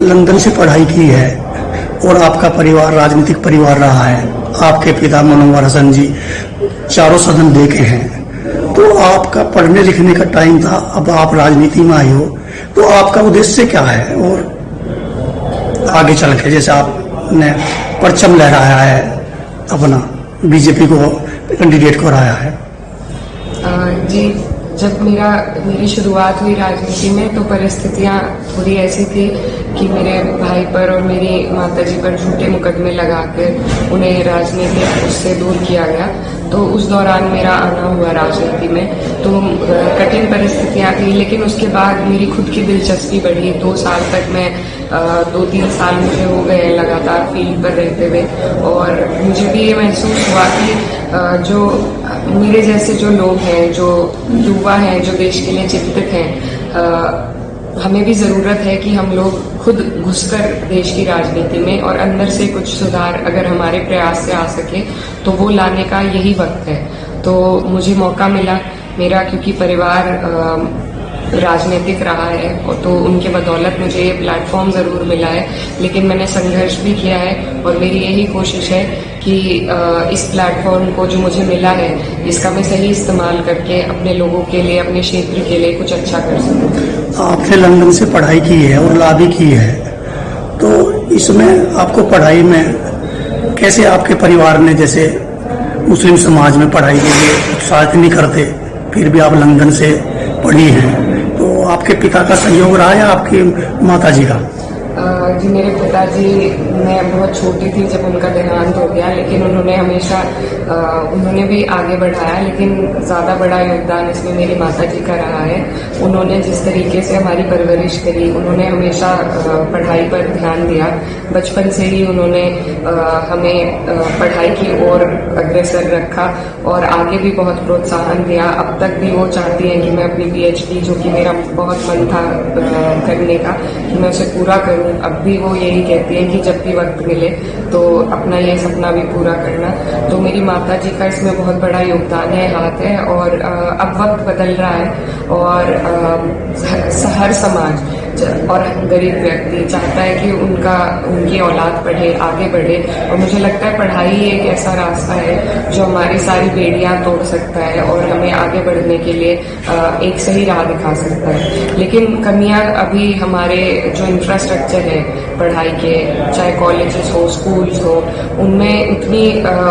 London से पढ़ाई की है और आपका परिवार राजनीतिक परिवार रहा है, आपके पिता मनोहर हसन जी चारों सदन देखे हैं, तो आपका पढ़ने लिखने का टाइम था, अब आप राजनीति में आए हो, तो आपका उद्देश्य क्या है? और आगे चल के जैसे आपने परचम लहराया है, अपना बीजेपी को कैंडिडेट को रहा है। जी, जब मेरी शुरुआत हुई राजनीति में तो परिस्थितियां थोड़ी ऐसी थी कि मेरे भाई पर और मेरी माताजी पर झूठे मुकदमे लगाकर उन्हें राजनीति उससे दूर किया गया। तो उस दौरान मेरा आना हुआ राजनीति में, तो कठिन परिस्थितियां थी, लेकिन उसके बाद मेरी खुद की दिलचस्पी बढ़ी। 2 साल तक मैं 2-3 साल मुझे हो गए लगातार फील्ड पर रहते हुए, और मुझे भी ये महसूस हुआ कि जो मेरे जैसे जो लोग हैं, जो युवा हैं, जो देश के लिए चिंतित हैं, हमें भी जरूरत है कि हम लोग खुद घुसकर देश की राजनीति में और अंदर से कुछ सुधार अगर हमारे प्रयास से आ सके तो वो लाने का यही वक्त है। तो मुझे मौका मिला, मेरा क्योंकि परिवार राजनीतिक रहा है और तो उनके बदौलत मुझे ये प्लेटफॉर्म ज़रूर मिला है, लेकिन मैंने संघर्ष भी किया है और मेरी यही कोशिश है कि इस प्लेटफॉर्म को जो मुझे मिला है इसका मैं सही इस्तेमाल करके अपने लोगों के लिए, अपने क्षेत्र के लिए कुछ अच्छा कर सकूं। आपने लंदन से पढ़ाई की है और लॉ भी की है, तो इसमें आपको पढ़ाई में कैसे आपके परिवार ने, जैसे मुस्लिम समाज में पढ़ाई के लिए उत्साहित नहीं करते, फिर भी आप लंदन से पढ़ी हैं, तो आपके पिता का सहयोग रहा या आपकी माता जी का? जी, मेरे पिताजी, मैं बहुत छोटी थी जब उनका देहांत हो गया, लेकिन उन्होंने हमेशा उन्होंने भी आगे बढ़ाया, लेकिन ज़्यादा बड़ा योगदान इसमें मेरी माताजी का रहा है। उन्होंने जिस तरीके से हमारी परवरिश करी, उन्होंने हमेशा पढ़ाई पर ध्यान दिया। बचपन से ही उन्होंने हमें पढ़ाई की ओर अग्रसर रखा और आगे भी बहुत प्रोत्साहन दिया। अब तक भी वो चाहती हैं कि मैं अपनी PhD, जो कि मेरा बहुत मन था करने का, कि मैं उसे पूरा करूं। अब भी वो यही कहती हैं कि जब भी वक्त मिले तो अपना ये सपना भी पूरा करना। तो मेरी माताजी का इसमें बहुत बड़ा योगदान है, हाथ है। और अब वक्त बदल रहा है और हर समाज और गरीब व्यक्ति चाहता है कि उनकी औलाद पढ़े, आगे बढ़े, और मुझे लगता है पढ़ाई एक ऐसा रास्ता है जो हमारी सारी बेड़ियां तोड़ सकता है और हमें आगे बढ़ने के लिए एक सही राह दिखा सकता है। लेकिन कमियां अभी हमारे जो इंफ्रास्ट्रक्चर है पढ़ाई के, चाहे कॉलेजेस हो, स्कूल्स हो, उनमें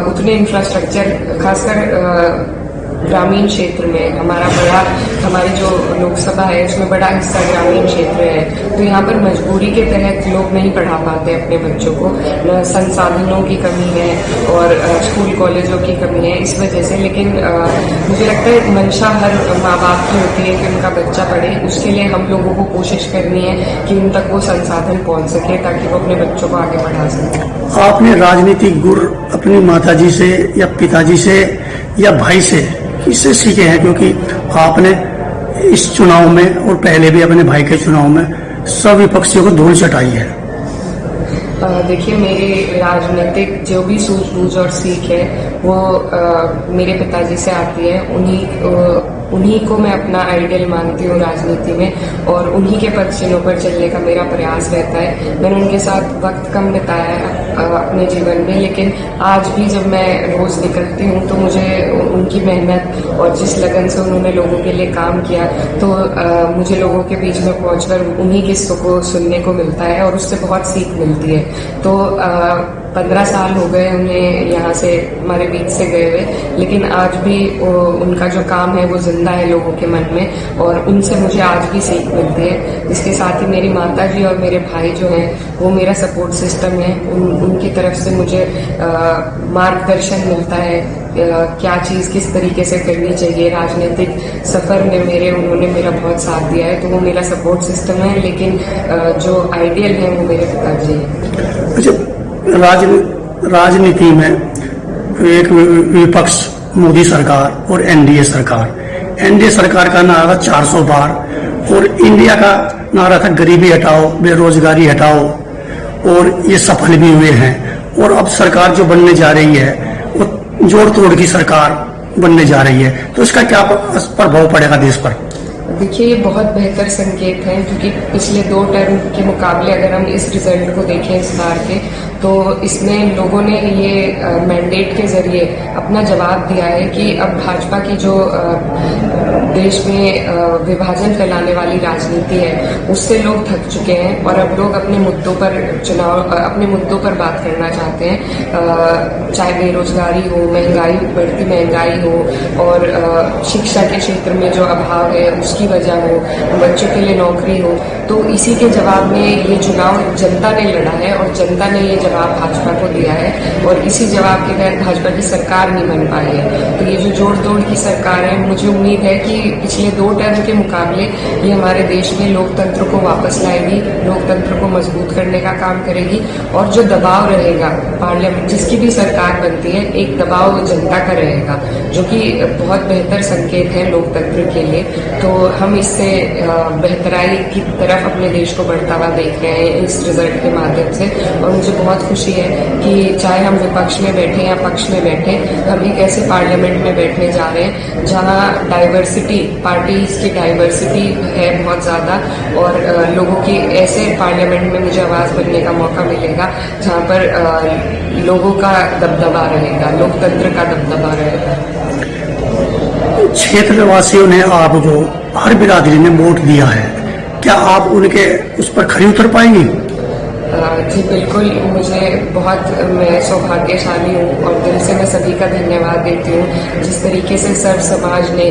उतने इंफ्रास्ट्रक्चर, खासकर ग्रामीण क्षेत्र में हमारी जो लोकसभा है उसमें बड़ा हिस्सा ग्रामीण क्षेत्र है, तो यहाँ पर मजबूरी के तहत लोग नहीं पढ़ा पाते अपने बच्चों को। संसाधनों की कमी है और स्कूल कॉलेजों की कमी है इस वजह से। लेकिन मुझे लगता है मंशा हर माँ बाप की होती है कि उनका बच्चा पढ़े, उसके लिए हम लोगों को कोशिश करनी है कि उन तक वो संसाधन पहुँच सके ताकि वो अपने बच्चों को आगे बढ़ा सके। आपने राजनीतिक गुर अपनी माताजी से या पिताजी से या भाई से किससे सीखे हैं? क्योंकि आपने इस चुनाव में और पहले भी अपने भाई के चुनाव में सब विपक्षियों को धूल चटाई है। देखिए, मेरे राजनीतिक जो भी सूझबूझ और सीख है वो मेरे पिताजी से आती है। उन्हीं को मैं अपना आइडियल मानती हूँ राजनीति में, और उन्हीं के पद चिन्हों पर चलने का मेरा प्रयास रहता है। मैंने उनके साथ वक्त कम बिताया है अपने जीवन में, लेकिन आज भी जब मैं रोज निकलती हूँ तो मुझे उनकी मेहनत और जिस लगन से उन्होंने लोगों के लिए काम किया, तो मुझे लोगों के बीच में पहुंचकर उन्हीं किस्सों को सुनने को मिलता है और उससे बहुत सीख मिलती है। तो 15 साल हो गए उन्हें यहाँ से, हमारे बीच से गए हुए, लेकिन आज भी उनका जो काम है वो जिंदा है लोगों के मन में, और उनसे मुझे आज भी सीख मिलती है। इसके साथ ही मेरी माताजी और मेरे भाई जो हैं वो मेरा सपोर्ट सिस्टम है। उनकी तरफ से मुझे मार्गदर्शन मिलता है, क्या चीज़ किस तरीके से करनी चाहिए। राजनीतिक सफ़र में उन्होंने मेरा बहुत साथ दिया है, तो वो मेरा सपोर्ट सिस्टम है। लेकिन जो आइडियल है वो मेरे पिताजी हैं। अच्छा, राजनीति में एक विपक्ष मोदी सरकार और एनडीए सरकार का नारा था 400 पार, और इंडिया का नारा था गरीबी हटाओ, बेरोजगारी हटाओ, और ये सफल भी हुए हैं। और अब सरकार जो बनने जा रही है वो जोड़ तोड़ की सरकार बनने जा रही है, तो इसका क्या प्रभाव पड़ेगा देश पर? देखिए, ये बहुत बेहतर संकेत है, क्योंकि पिछले 2 टर्म के मुकाबले अगर हम इस रिजल्ट को देखें इस बार के, तो इसमें लोगों ने ये मैंडेट के जरिए अपना जवाब दिया है कि अब भाजपा की जो देश में विभाजन फैलाने वाली राजनीति है उससे लोग थक चुके हैं और अब लोग अपने मुद्दों पर बात करना चाहते हैं, चाहे बेरोजगारी हो, बढ़ती महंगाई हो और शिक्षा के क्षेत्र में जो अभाव है उसकी वजह हो, बच्चों के लिए नौकरी हो। तो इसी के जवाब में ये चुनाव जनता ने लड़ा है और जनता ने ये जवाब भाजपा को दिया है और इसी जवाब के तहत भाजपा की सरकार नहीं बन पाई है। तो ये जो जोड़ तोड़ की सरकार है, मुझे उम्मीद है कि पिछले 2 टर्म के मुकाबले ये हमारे देश में लोकतंत्र को वापस लाएगी, लोकतंत्र को मजबूत करने का काम करेगी और जो दबाव रहेगा पार्लियामेंट, जिसकी भी सरकार बनती है, एक दबाव जनता का रहेगा, जो कि बहुत बेहतर संकेत है लोकतंत्र के लिए। तो हम इससे बेहतराई की तरफ अपने देश को बढ़ता हुआ देख रहे हैं इस रिजल्ट के माध्यम से और मुझे बहुत खुशी है कि चाहे हम विपक्ष में बैठे या पक्ष में बैठे, हम एक ऐसे पार्लियामेंट में बैठने जा रहे हैं जहां डाइवर्सिटी, पार्टीज की डाइवर्सिटी है बहुत ज़्यादा और लोगों की ऐसे पार्लियामेंट में मुझे आवाज़ बनने का मौका मिलेगा जहां पर लोगों का दबदबा रहेगा, लोकतंत्र का दबदबा रहेगा। क्षेत्रवासियों ने आपको, हर बिरादरी ने वोट दिया है, क्या आप उनके उस पर खरी उतर पाएंगी? जी बिल्कुल, मैं सौभाग्यशाली हूँ और दिल से मैं सभी का धन्यवाद देती हूँ जिस तरीके से सर्व समाज ने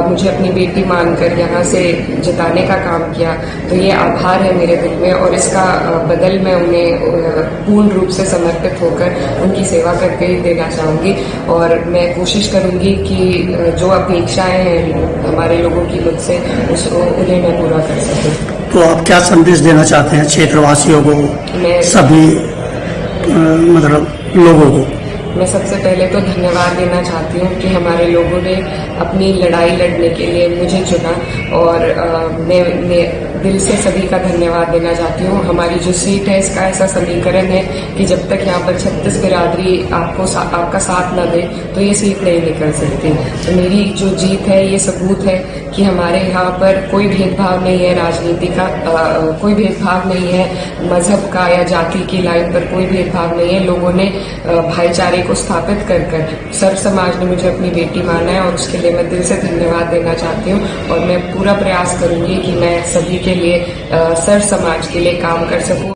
मुझे अपनी बेटी मानकर यहाँ से जिताने का काम किया। तो ये आभार है मेरे दिल में और इसका बदल मैं उन्हें पूर्ण रूप से समर्पित होकर उनकी सेवा करके ही देना चाहूँगी और मैं कोशिश करूँगी कि जो अपेक्षाएं हैं हमारे लोगों की मुझसे उन्हें मैं पूरा कर सकूँ। तो आप क्या संदेश देना चाहते हैं क्षेत्रवासियों को, सभी मतलब लोगों को? मैं सबसे पहले तो धन्यवाद देना चाहती हूँ कि हमारे लोगों ने अपनी लड़ाई लड़ने के लिए मुझे चुना और मैं दिल से सभी का धन्यवाद देना चाहती हूँ। हमारी जो सीट है इसका ऐसा समीकरण है कि जब तक यहाँ पर 36 बिरादरी आपका साथ न दे तो ये सीट नहीं निकल सकती। तो मेरी जो जीत है ये सबूत है कि हमारे यहाँ पर कोई भेदभाव नहीं है, राजनीति का कोई भेदभाव नहीं है, मजहब का या जाति की लाइन पर कोई भेदभाव नहीं है। लोगों ने भाईचारे को स्थापित कर सर्व समाज ने मुझे अपनी बेटी माना है और उसके लिए मैं दिल से धन्यवाद देना चाहती हूँ और मैं पूरा प्रयास करूंगी कि मैं सभी के लिए सर्व समाज के लिए काम कर सकूं।